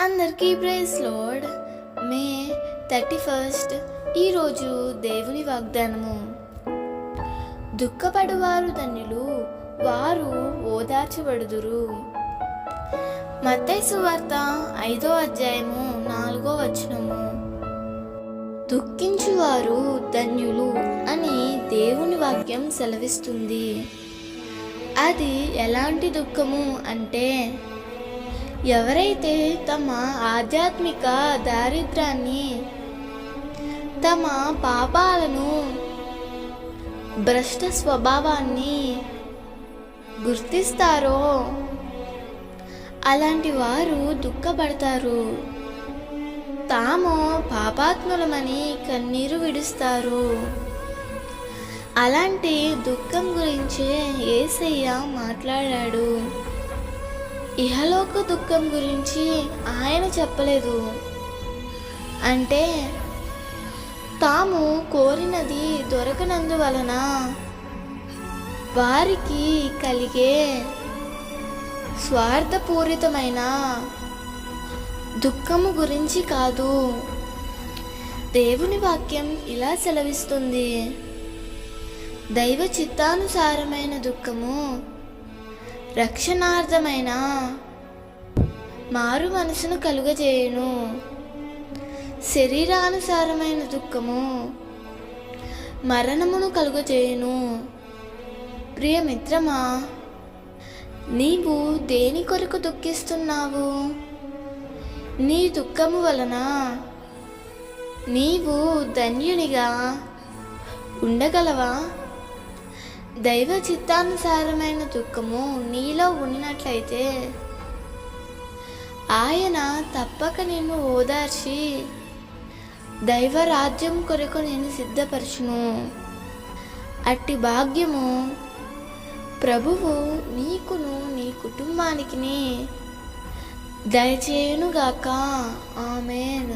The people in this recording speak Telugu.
అందరికీ ప్రైజ్ లార్డ్. మే 31 ఈరోజు దేవుని వాగ్దానము. దుఃఖపడువారు ధన్యులు, వారు ఓదార్చబడుదురు. మత్తయి సువార్త 5వ అధ్యాయము 4వ వచనము. దుఃఖించువారు ధన్యులు అని దేవుని వాక్యం సెలవిస్తుంది. అది ఎలాంటి దుఃఖము అంటే, ఎవరైతే తమ ఆధ్యాత్మిక దారిద్ర్యాన్ని, తమ పాపాలను, భ్రష్ట స్వభావాన్ని గుర్తిస్తారో అలాంటి వారు దుఃఖపడతారు. తాము పాపాత్ములమని కన్నీరు విడుస్తారు. అలాంటి దుఃఖం గురించే యేసయ్య మాట్లాడాడు. ఇహలోక దుఃఖం గురించి ఆయన చెప్పలేదు. అంటే తాము కోరినది దొరకనందువలన వారికి కలిగే స్వార్థపూరితమైన దుఃఖము గురించి కాదు. దేవుని వాక్యం ఇలా సెలవిస్తుంది: దైవ చిత్తానుసారమైన దుఃఖము రక్షణార్థమైన మారు మనసును కలుగజేయును. శరీరానుసారమైన దుఃఖము మరణమును కలుగజేయును. ప్రియమిత్రమా, నీవు దేని కొరకు దుఃఖిస్తున్నావు? నీ దుఃఖము వలన నీవు ధన్యునిగా ఉండగలవా? దైవ చిత్తానుసారమైన దుఃఖము నీలో ఉన్నట్లయితే ఆయన తప్పక నిన్ను ఓదార్చి దైవ రాజ్యం కొరకు నేను సిద్ధపరచును. అట్టి భాగ్యము ప్రభువు నీకును నీ కుటుంబానికి దయచేయునుగాక. ఆమేన్.